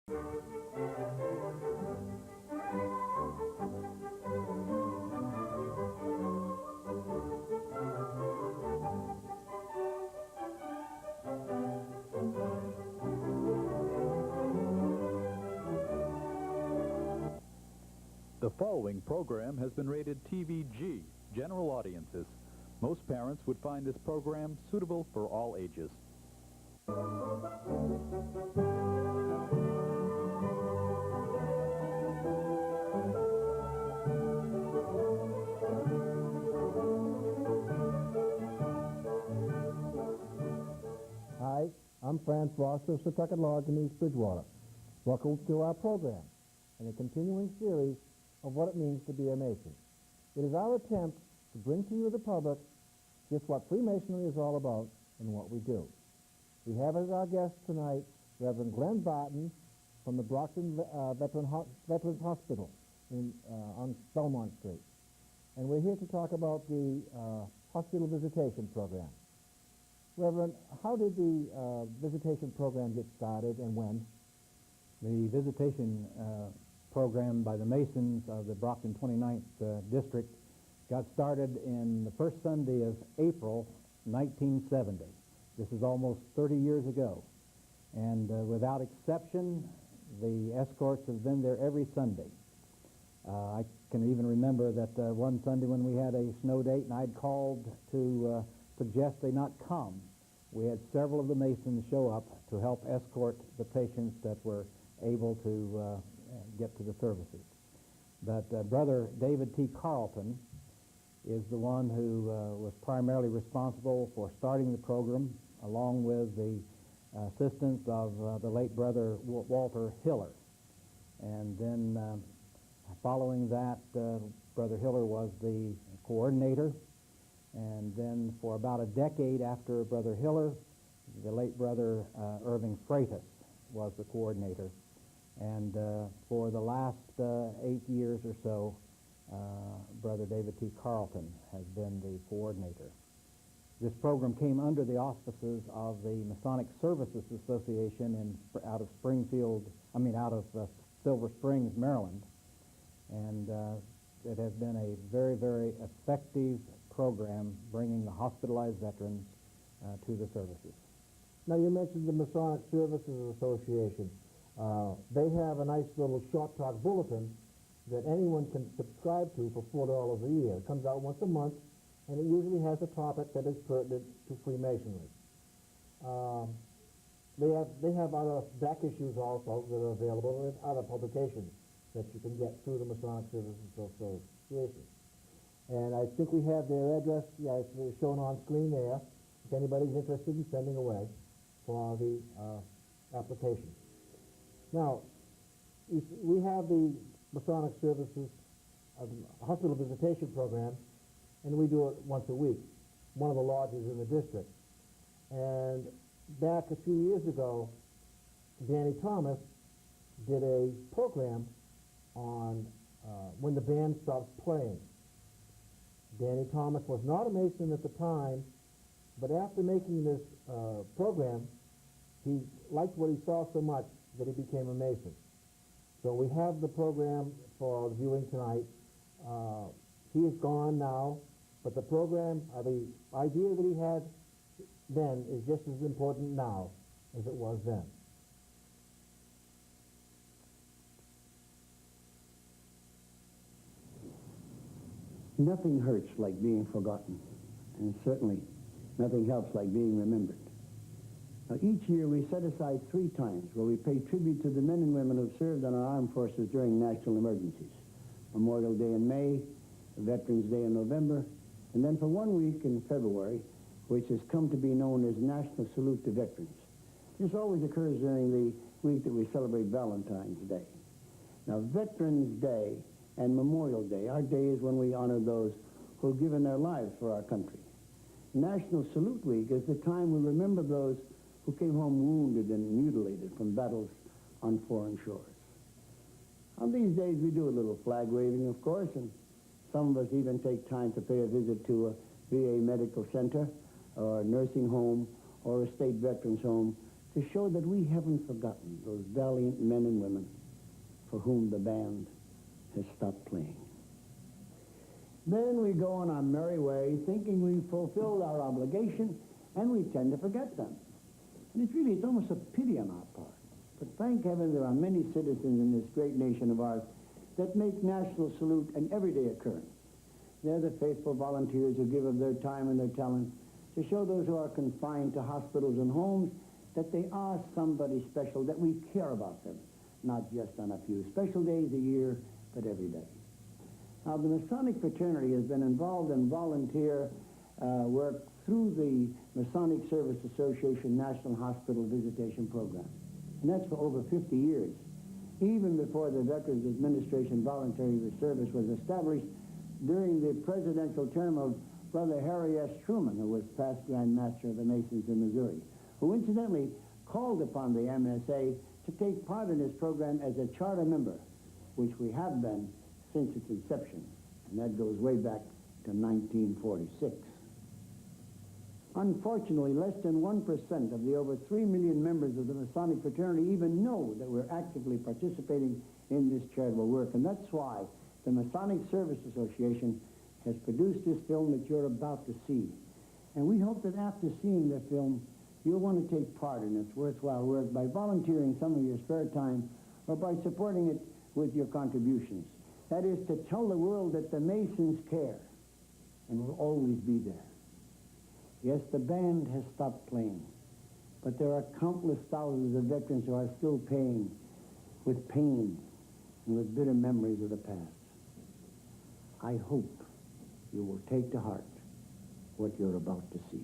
The following program has been rated TVG, general audiences. Most parents would find this program suitable for all ages. Hi, I'm Fran Foster of Setauket Lodge in East Bridgewater. Welcome to our program and a continuing series of what it means to be a Mason. It is our attempt to bring to you, the public, just what Freemasonry is all about and what we do. We have as our guest tonight Reverend Glen Barton from the Brockton Veterans Hospital on Belmont Street. And we're here to talk about the hospital visitation program. Reverend, how did the visitation program get started and when? The visitation program by the Masons of the Brockton 29th District got started in the first Sunday of April 1970. This is almost 30 years ago. And without exception, the escorts have been there every Sunday. I can even remember that one Sunday when we had a snow date and I'd called to suggest they not come, we had several of the Masons show up to help escort the patients that were able to get to the services. But Brother David T. Carlton is the one who was primarily responsible for starting the program, along with the assistance of the late Brother Walter Hiller. And then following that, Brother Hiller was the coordinator. And then for about a decade after Brother Hiller, the late Brother Irving Freitas was the coordinator. And for the last 8 years or so, Brother David T. Carlton has been the coordinator. This program came under the auspices of the Masonic Services Association out of Silver Springs, Maryland. And it has been a very, very effective program bringing the hospitalized veterans to the services. Now, you mentioned the Masonic Services Association. They have a nice little short talk bulletin that anyone can subscribe to for $4 a year. It comes out once a month, and it usually has a topic that is pertinent to Freemasonry. They have other back issues also that are available, and other publications that you can get through the Masonic Services Association. And I think we have their address, it's shown on screen there, if anybody's interested in sending away for the application. Now, we have the Masonic Services Hospital Visitation Program, and we do it once a week, one of the lodges in the district. And back a few years ago, Danny Thomas did a program on when the band stops playing. Danny Thomas was not a Mason at the time, but after making this program, he liked what he saw so much that he became a Mason. So we have the program for viewing tonight. He is gone now, but the program, the idea that he had then is just as important now as it was then. Nothing hurts like being forgotten, and certainly nothing helps like being remembered. Now, each year we set aside 3 times where we pay tribute to the men and women who served in our armed forces during national emergencies. Memorial Day in May, Veterans Day in November, and then for 1 week in February, which has come to be known as National Salute to Veterans. This always occurs during the week that we celebrate Valentine's Day. Now, Veterans Day and Memorial Day are days when we honor those who have given their lives for our country. National Salute Week is the time we remember those who came home wounded and mutilated from battles on foreign shores. On these days, we do a little flag waving, of course, and some of us even take time to pay a visit to a VA medical center or a nursing home or a state veterans home to show that we haven't forgotten those valiant men and women for whom the band has stopped playing. Then we go on our merry way, thinking we've fulfilled our obligation, and we tend to forget them. And it's almost a pity on our part. But thank heaven there are many citizens in this great nation of ours that make National Salute an everyday occurrence. They're the faithful volunteers who give of their time and their talent to show those who are confined to hospitals and homes that they are somebody special, that we care about them, not just on a few special days a year, but every day. Now, the Masonic fraternity has been involved in volunteer work through the Masonic Service Association National Hospital Visitation Program. And that's for over 50 years, even before the Veterans Administration Voluntary Service was established during the presidential term of Brother Harry S. Truman, who was past Grand Master of the Masons in Missouri, who incidentally called upon the MSA to take part in this program as a charter member, which we have been since its inception, and that goes way back to 1946. Unfortunately, less than 1% of the over 3 million members of the Masonic fraternity even know that we're actively participating in this charitable work, and that's why the Masonic Service Association has produced this film that you're about to see. And we hope that after seeing the film, you'll want to take part in this worthwhile work by volunteering some of your spare time or by supporting it with your contributions. That is to tell the world that the Masons care and will always be there. Yes, the band has stopped playing, but there are countless thousands of veterans who are still paying with pain and with bitter memories of the past. I hope you will take to heart what you're about to see.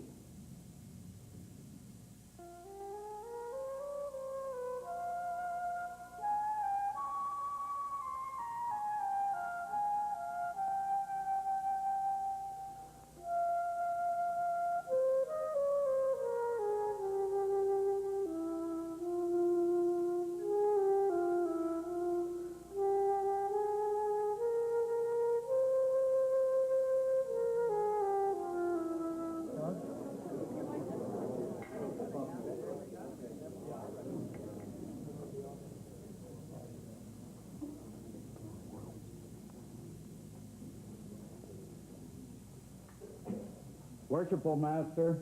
Worshipful Master,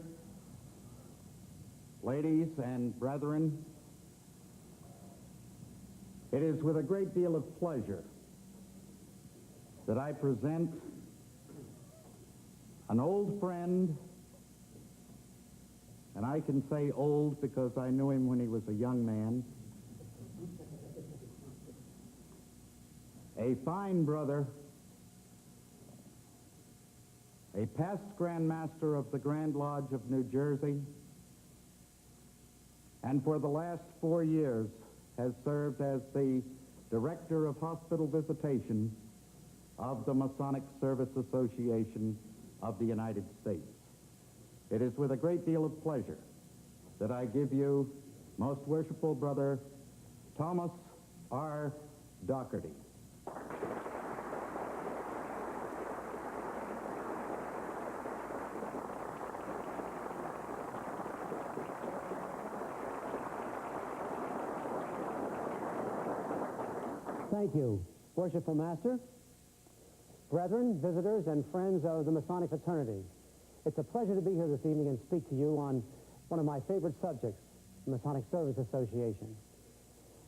ladies and brethren, it is with a great deal of pleasure that I present an old friend, and I can say old because I knew him when he was a young man, a fine brother, a past Grand Master of the Grand Lodge of New Jersey, and for the last 4 years has served as the Director of Hospital Visitation of the Masonic Service Association of the United States. It is with a great deal of pleasure that I give you, most worshipful brother, Thomas R. Doherty. Thank you, Worshipful Master, brethren, visitors, and friends of the Masonic fraternity. It's a pleasure to be here this evening and speak to you on one of my favorite subjects, the Masonic Service Association.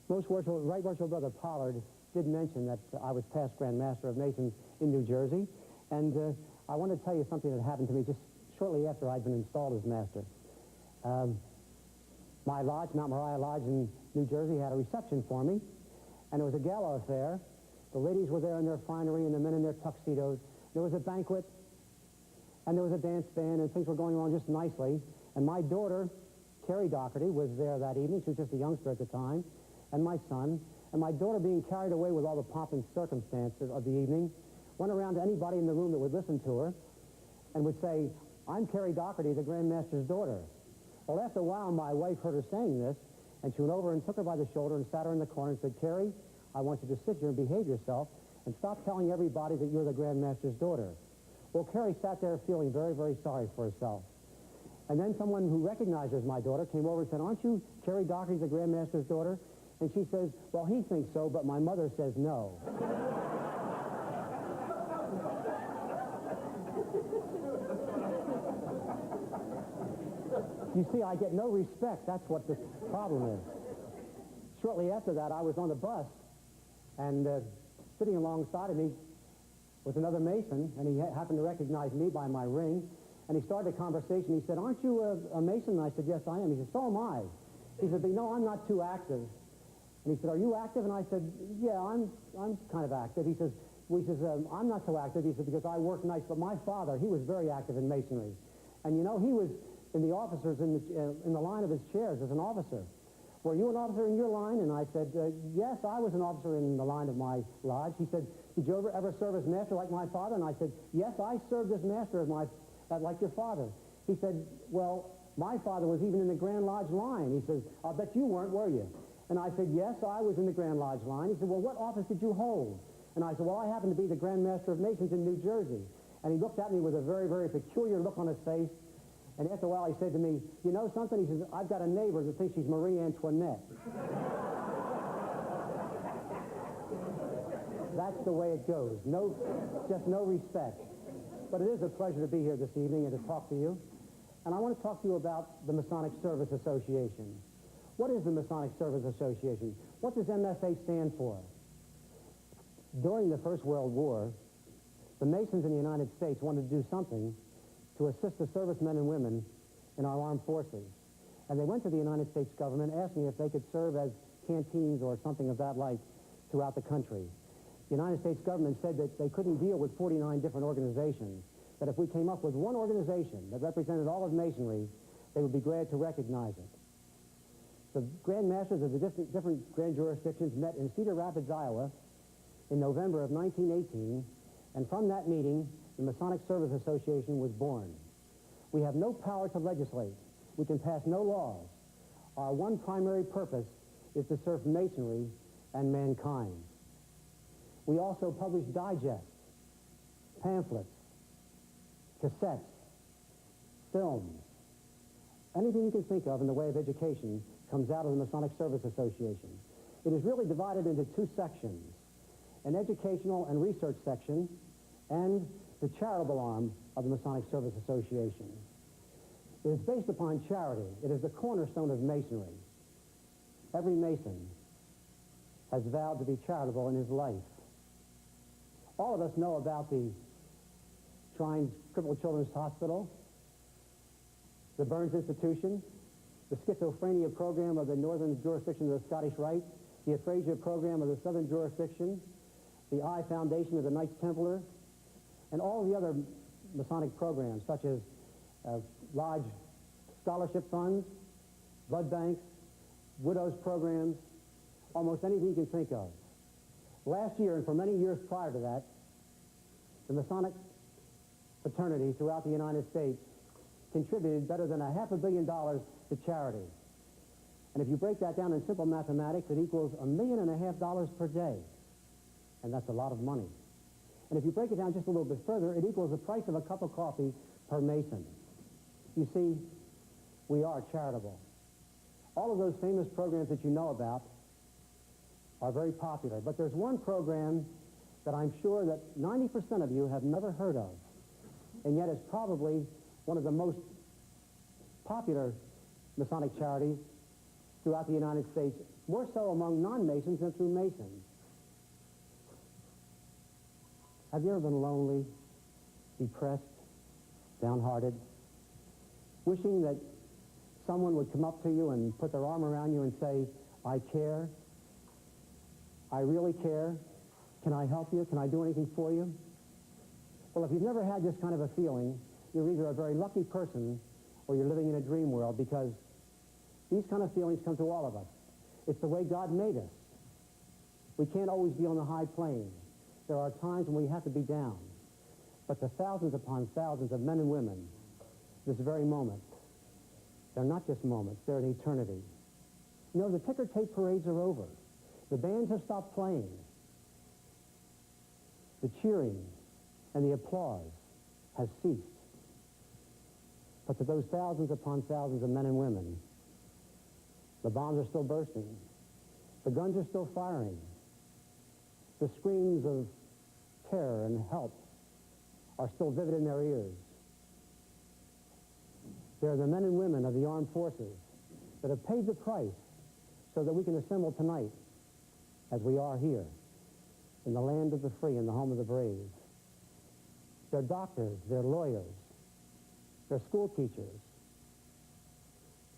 Right Worshipful Brother Pollard did mention that I was past Grand Master of Masons in New Jersey, and I want to tell you something that happened to me just shortly after I'd been installed as Master. My lodge, Mount Moriah Lodge in New Jersey, had a reception for me, and it was a gala affair. The ladies were there in their finery and the men in their tuxedos. There was a banquet, and there was a dance band, and things were going on just nicely. And my daughter, Carrie Doherty, was there that evening. She was just a youngster at the time, and my son. And my daughter, being carried away with all the pomp and circumstances of the evening, went around to anybody in the room that would listen to her and would say, "I'm Carrie Doherty, the Grand Master's daughter." Well, after a while, my wife heard her saying this, and she went over and took her by the shoulder and sat her in the corner and said, "Carrie, I want you to sit here and behave yourself and stop telling everybody that you're the Grand Master's daughter." Well, Carrie sat there feeling very, very sorry for herself. And then someone who recognized her as my daughter came over and said, aren't you Cherry Doherty, the Grand Master's daughter? And she says, well, he thinks so, but my mother says no. You see, I get no respect. That's what the problem is. Shortly after that, I was on the bus, and sitting alongside of me was another Mason, and he happened to recognize me by my ring, and he started a conversation. He said, aren't you a Mason? And I said, yes, I am. He said, so am I. He said, but no, I'm not too active. And he said, are you active? And I said, yeah, I'm kind of active. He says, I'm not so active. He said, because I work nights. But my father, he was very active in Masonry. And, you know, he was in the officers in the line of his chairs as an officer. Were you an officer in your line? And I said, yes, I was an officer in the line of my lodge. He said, did you ever serve as master like my father? And I said, yes, I served as master like your father. He said, well, my father was even in the Grand Lodge line. He says, I'll bet you weren't, were you? And I said, yes, I was in the Grand Lodge line. He said, well, what office did you hold? And I said, well, I happen to be the Grand Master of Masons in New Jersey. And he looked at me with a very, very peculiar look on his face. And after a while, he said to me, you know something? He says, I've got a neighbor that thinks she's Marie Antoinette. That's the way it goes. Just no respect. But it is a pleasure to be here this evening and to talk to you. And I want to talk to you about the Masonic Service Association. What is the Masonic Service Association? What does MSA stand for? During the First World War, the Masons in the United States wanted to do something to assist the servicemen and women in our armed forces. And they went to the United States government asking if they could serve as canteens or something of that like throughout the country. The United States government said that they couldn't deal with 49 different organizations, that if we came up with one organization that represented all of Masonry, they would be glad to recognize it. The Grand Masters of the different grand jurisdictions met in Cedar Rapids, Iowa in November of 1918, and from that meeting, the Masonic Service Association was born. We have no power to legislate. We can pass no laws. Our one primary purpose is to serve Masonry and mankind. We also publish digests, pamphlets, cassettes, films. Anything you can think of in the way of education comes out of the Masonic Service Association. It is really divided into two sections, an educational and research section and the charitable arm of the Masonic Service Association. It is based upon charity. It is the cornerstone of Masonry. Every Mason has vowed to be charitable in his life. All of us know about the Shrines Crippled Children's Hospital, the Burns Institution, the schizophrenia program of the northern jurisdiction of the Scottish Rite, the aphasia program of the southern jurisdiction, the Eye Foundation of the Knights Templar, and all the other Masonic programs, such as Lodge scholarship funds, blood banks, widows programs, almost anything you can think of. Last year, and for many years prior to that, the Masonic fraternity throughout the United States contributed better than $500 million to charity. And if you break that down in simple mathematics, it equals $1.5 million per day. And that's a lot of money. And if you break it down just a little bit further, it equals the price of a cup of coffee per Mason. You see, we are charitable. All of those famous programs that you know about are very popular. But there's one program that I'm sure that 90% of you have never heard of, and yet is probably one of the most popular Masonic charities throughout the United States, more so among non-Masons than through Masons. Have you ever been lonely, depressed, downhearted, wishing that someone would come up to you and put their arm around you and say, I care, I really care, can I help you, can I do anything for you? Well, if you've never had this kind of a feeling, you're either a very lucky person or you're living in a dream world, because these kind of feelings come to all of us. It's the way God made us. We can't always be on the high plane. There are times when we have to be down. But the thousands upon thousands of men and women, this very moment, they're not just moments, they're an eternity. You know, the ticker tape parades are over. The bands have stopped playing. The cheering and the applause has ceased. But to those thousands upon thousands of men and women, the bombs are still bursting. The guns are still firing. The screams of terror and help are still vivid in their ears. They're the men and women of the armed forces that have paid the price so that we can assemble tonight as we are here in the land of the free and the home of the brave. They're doctors, they're lawyers, they're school teachers,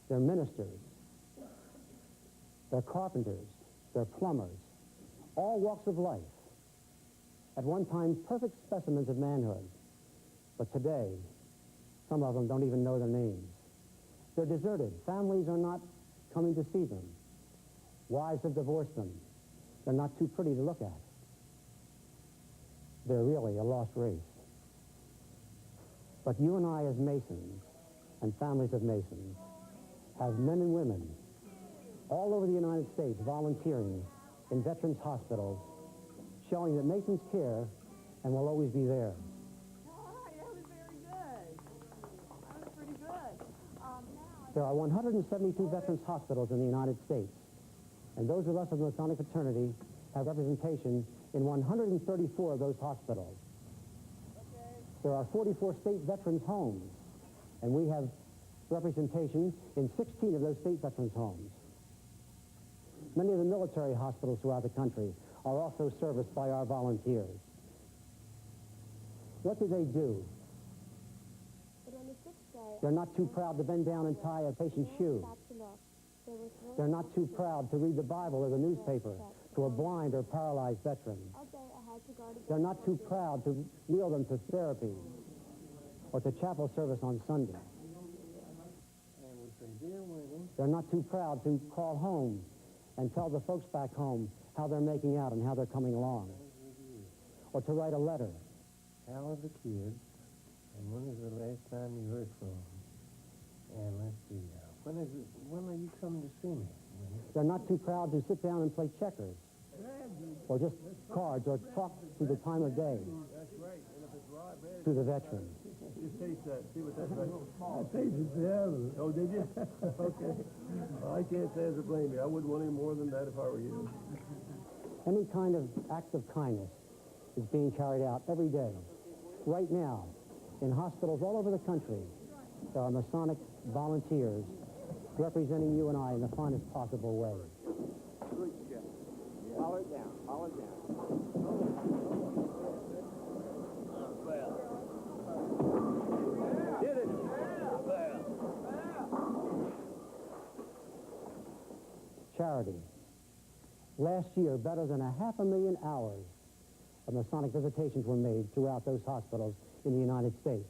they're ministers, they're carpenters, they're plumbers, all walks of life, at one time perfect specimens of manhood. But today, some of them don't even know their names. They're deserted. Families are not coming to see them. Wives have divorced them. They're not too pretty to look at. They're really a lost race. But you and I as Masons, and families of Masons, have men and women all over the United States volunteering in veterans' hospitals, showing that Masons care and will always be there. All right, that was very good. That was pretty good. There are 172 veterans' hospitals in the United States, and those of us of the Masonic fraternity have representation in 134 of those hospitals. There are 44 state veterans' homes, and we have representation in 16 of those state veterans' homes. Many of the military hospitals throughout the country are also serviced by our volunteers. What do they do? They're not too proud to bend down and tie a patient's shoe. They're not too proud to read the Bible or the newspaper to a blind or paralyzed veteran. They're not too proud to wheel them to therapy or to chapel service on Sunday. They're not too proud to call home and tell the folks back home how they're making out and how they're coming along. Or to write a letter. How are the kids? And when is the last time you heard from them? And let's see, when are you coming to see me? They're not too proud to sit down and play checkers, or just cards, or talk through the time of day to the veteran. Just taste that, see what that's like. I tasted it, Oh, did you? Okay. Well, I can't say as a blame you. I wouldn't want any more than that if I were you. Any kind of act of kindness is being carried out every day. Right now, in hospitals all over the country, there are Masonic volunteers representing you and I in the finest possible way. Good, Jeff. Haul it down. Haul it down. Get it. Charity. Last year, better than 500,000 hours of Masonic visitations were made throughout those hospitals in the United States.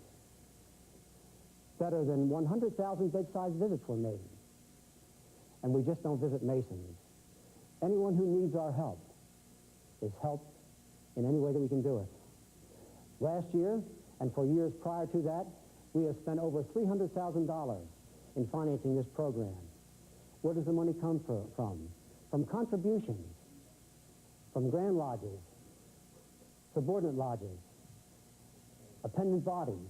Better than 100,000 bedside visits were made. And we just don't visit Masons. Anyone who needs our help is helped in any way that we can do it. Last year, and for years prior to that, we have spent over $300,000 in financing this program. Where does the money come from? From contributions, from grand lodges, subordinate lodges, appendant bodies,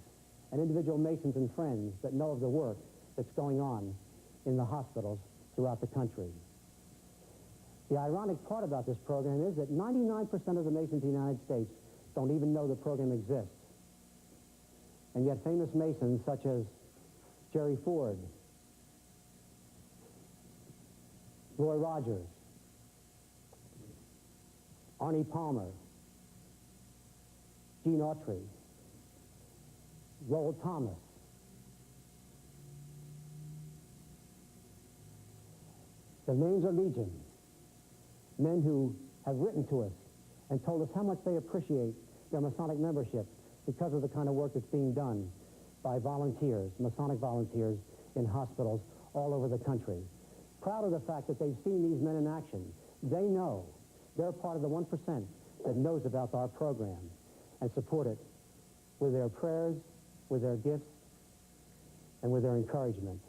and individual Masons and friends that know of the work that's going on in the hospitals throughout the country. The ironic part about this program is that 99% of the Masons in the United States don't even know the program exists. And yet famous Masons such as Jerry Ford, Roy Rogers, Arnie Palmer, Gene Autry, Lowell Thomas, the names are legion. Men who have written to us and told us how much they appreciate their Masonic membership because of the kind of work that's being done by volunteers, Masonic volunteers in hospitals all over the country. Proud of the fact that they've seen these men in action. They know they're part of the 1% that knows about our program and support it with their prayers, with their gifts, and with their encouragement.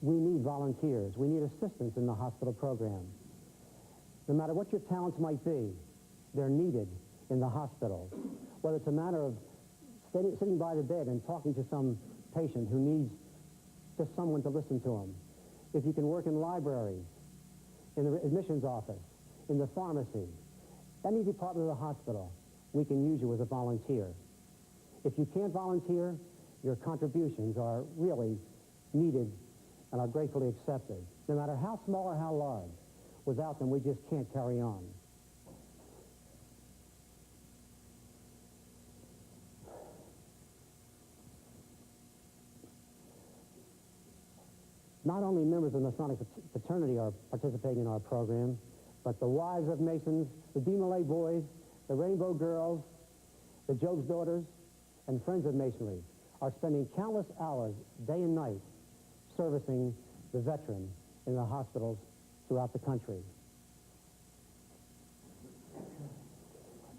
We need volunteers. We need assistance in the hospital program. No matter what your talents might be, they're needed in the hospitals. Whether it's a matter of sitting by the bed and talking to some patient who needs just someone to listen to him. If you can work in libraries, in the admissions office, in the pharmacy, any department of the hospital, we can use you as a volunteer. If you can't volunteer, your contributions are really needed and are gratefully accepted, no matter how small or how large. Without them, we just can't carry on. Not only members of the Masonic fraternity are participating in our program, but the wives of Masons, the DeMolay boys, the Rainbow Girls, the Job's Daughters, and Friends of Masonry are spending countless hours, day and night, servicing the veteran in the hospitals throughout the country.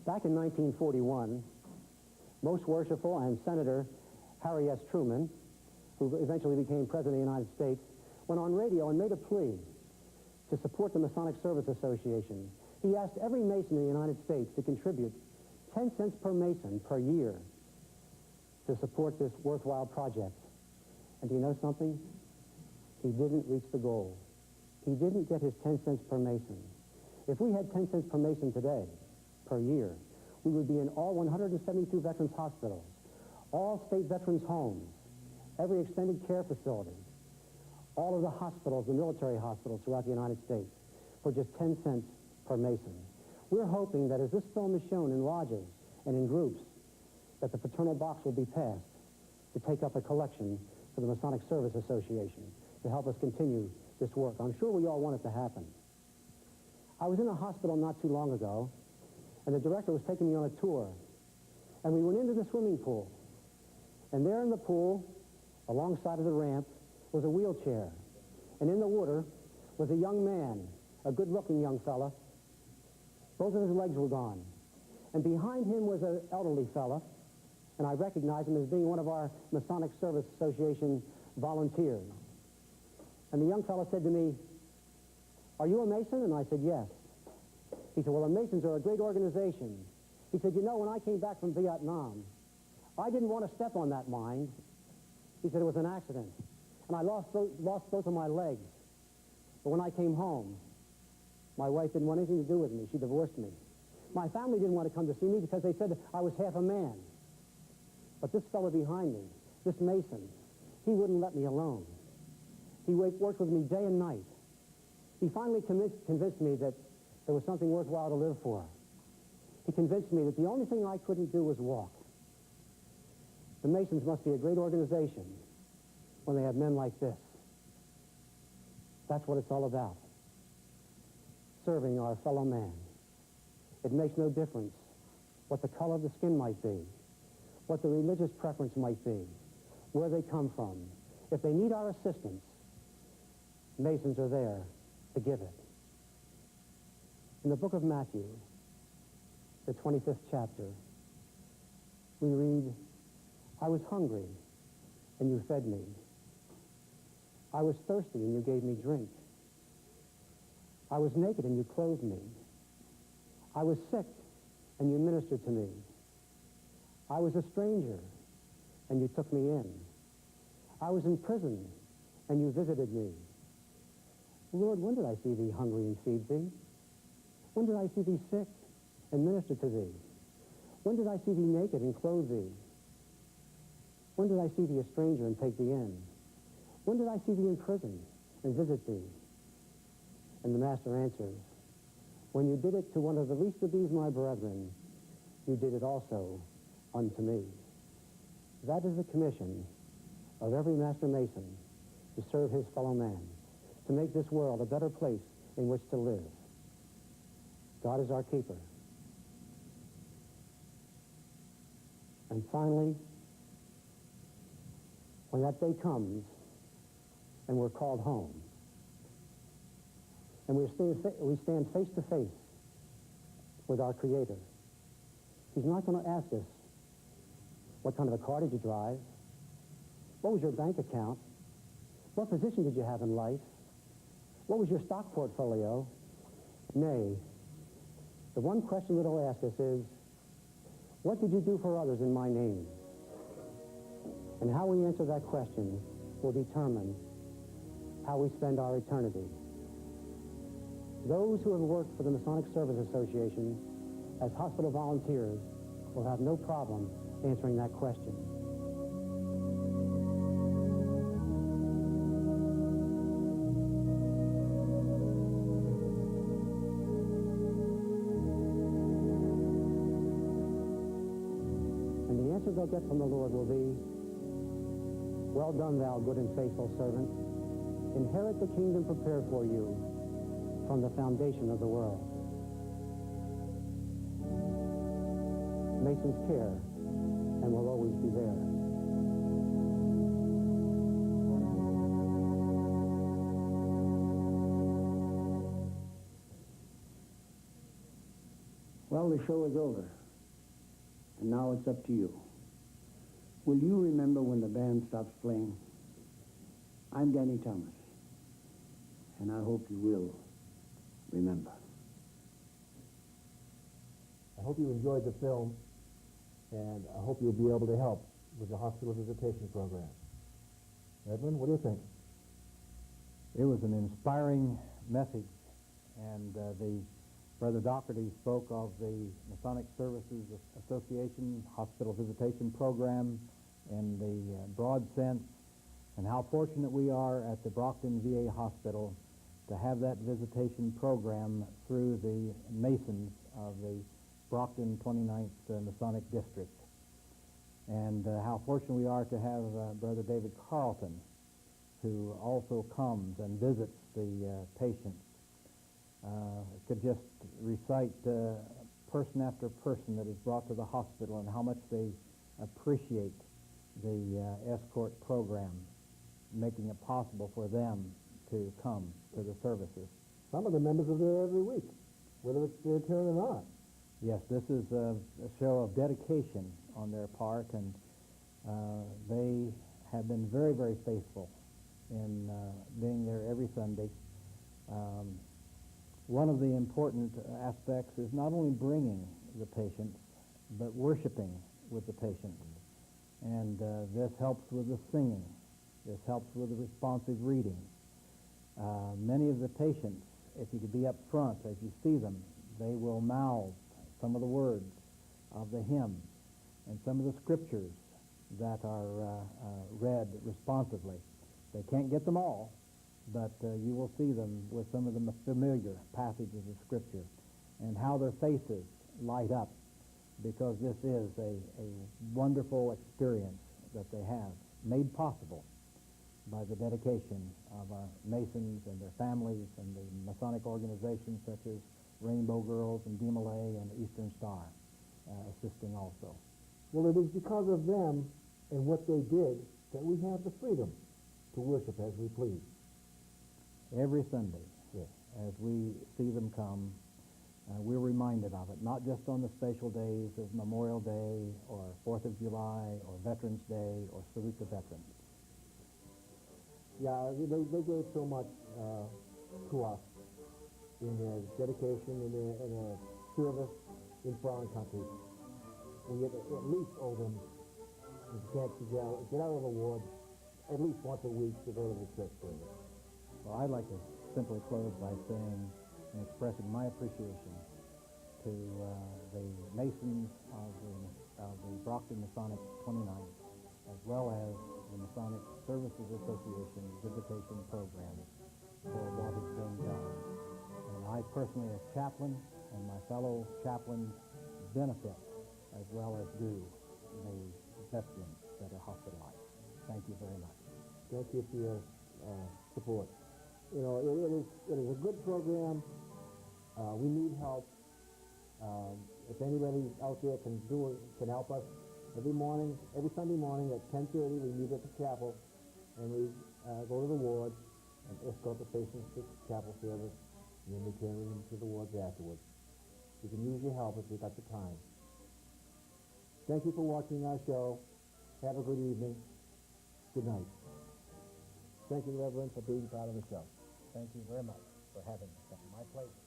Back in 1941, Most Worshipful and Senator Harry S. Truman, who eventually became President of the United States, went on radio and made a plea to support the Masonic Service Association. He asked every Mason in the United States to contribute 10 cents per Mason per year to support this worthwhile project. And do you know something? He didn't reach the goal. He didn't get his 10 cents per Mason. If we had 10 cents per Mason today, per year, we would be in all 172 veterans hospitals, all state veterans homes, every extended care facility, all of the hospitals, the military hospitals throughout the United States, for just 10 cents per Mason. We're hoping that as this film is shown in lodges and in groups, that the fraternal box will be passed to take up a collection for the Masonic Service Association to help us continue this work. I'm sure we all want it to happen. I was in a hospital not too long ago, and the director was taking me on a tour, and we went into the swimming pool, and there in the pool, alongside of the ramp, was a wheelchair, and in the water was a young man, a good-looking young fella. Both of his legs were gone, and behind him was an elderly fella, and I recognized him as being one of our Masonic Service Association volunteers. And the young fella said to me, "Are you a Mason?" And I said, "Yes." He said, "Well, the Masons are a great organization." He said, "You know, when I came back from Vietnam, I didn't want to step on that mine." He said, "It was an accident, and I lost both of my legs. But when I came home, my wife didn't want anything to do with me. She divorced me. My family didn't want to come to see me because they said I was half a man. But this fellow behind me, this Mason, he wouldn't let me alone. He worked with me day and night. He finally convinced me that there was something worthwhile to live for. He convinced me that the only thing I couldn't do was walk. The Masons must be a great organization when they have men like this. That's what it's all about. Serving our fellow man. It makes no difference what the color of the skin might be, what the religious preference might be, where they come from. If they need our assistance, Masons are there to give it. In the book of Matthew, the 25th chapter, we read, "I was hungry, and you fed me. I was thirsty, and you gave me drink. I was naked, and you clothed me. I was sick, and you ministered to me. I was a stranger, and you took me in. I was in prison, and you visited me. Lord, when did I see thee hungry and feed thee? When did I see thee sick and minister to thee? When did I see thee naked and clothe thee? When did I see thee a stranger and take thee in? When did I see thee in prison and visit thee?" And the master answers, "When you did it to one of the least of these, my brethren, you did it also unto me." That is the commission of every Master Mason, to serve his fellow man, to make this world a better place in which to live. God is our keeper. And finally, when that day comes and we're called home, and we stand face to face with our Creator, He's not going to ask us, what kind of a car did you drive? What was your bank account? What position did you have in life? What was your stock portfolio? Nay, the one question that He'll ask us is, what did you do for others in my name? And how we answer that question will determine how we spend our eternity. Those who have worked for the Masonic Service Association as hospital volunteers will have no problem answering that question. And the answer they'll get from the Lord will be, "Well done, thou good and faithful servant. Inherit the kingdom prepared for you from the foundation of the world." Masons care and will always be there. Well, the show is over, and now it's up to you. Will you remember when the band stops playing? I'm Danny Thomas, and I hope you will remember. I hope you enjoyed the film, and I hope you'll be able to help with the hospital visitation program. Edwin, what do you think? It was an inspiring message, and the Brother Doherty spoke of the Masonic Services Association Hospital Visitation Program in the broad sense, and how fortunate we are at the Brockton VA Hospital to have that visitation program through the Masons of the Brockton 29th Masonic District. And how fortunate we are to have Brother David Carlton, who also comes and visits the patients. Could just recite person after person that is brought to the hospital and how much they appreciate the escort program, making it possible for them to come to the services. Some of the members are there every week, whether it's their turn or not. Yes, this is a show of dedication on their part, and they have been very, very faithful in being there every Sunday. One of the important aspects is not only bringing the patients, but worshiping with the patients. And this helps with the singing. This helps with the responsive reading. Many of the patients, if you could be up front as you see them, they will mouth some of the words of the hymn and some of the scriptures that are read responsively. They can't get them all, but you will see them with some of the familiar passages of Scripture and how their faces light up, because this is a wonderful experience that they have, made possible by the dedication of our Masons and their families and the Masonic organizations such as Rainbow Girls and DeMolay and Eastern Star assisting also. Well, it is because of them and what they did that we have the freedom to worship as we please. Every Sunday, Yes. as we see them come, we're reminded of it, not just on the special days of Memorial Day or 4th of July or Veterans Day or Salute the Veterans. Yeah, they gave so much to us in their dedication, in their service in foreign countries. We at least owe them, if you can't get out of the ward, at least once a week to go to the church service. Well, I'd like to simply close by saying and expressing my appreciation to the Masons of the Brockton Masonic 29th, as well as the Masonic Services Association Visitation Program for what is being done. And I personally, as chaplain, and my fellow chaplains benefit as well as do the veterans that are hospitalized. Thank you very much. Thank you for your support. You know, it is a good program. We need help. If anybody out there can help us, every Sunday morning at 10:30 we meet at the chapel, and we go to the ward and escort the patients to chapel service, and then we carry them to the wards afterwards. We can use your help if we've got the time. Thank you for watching our show. Have a good evening. Good night. Thank you, Reverend, for being part of the show. Thank you very much for having me. It's my pleasure.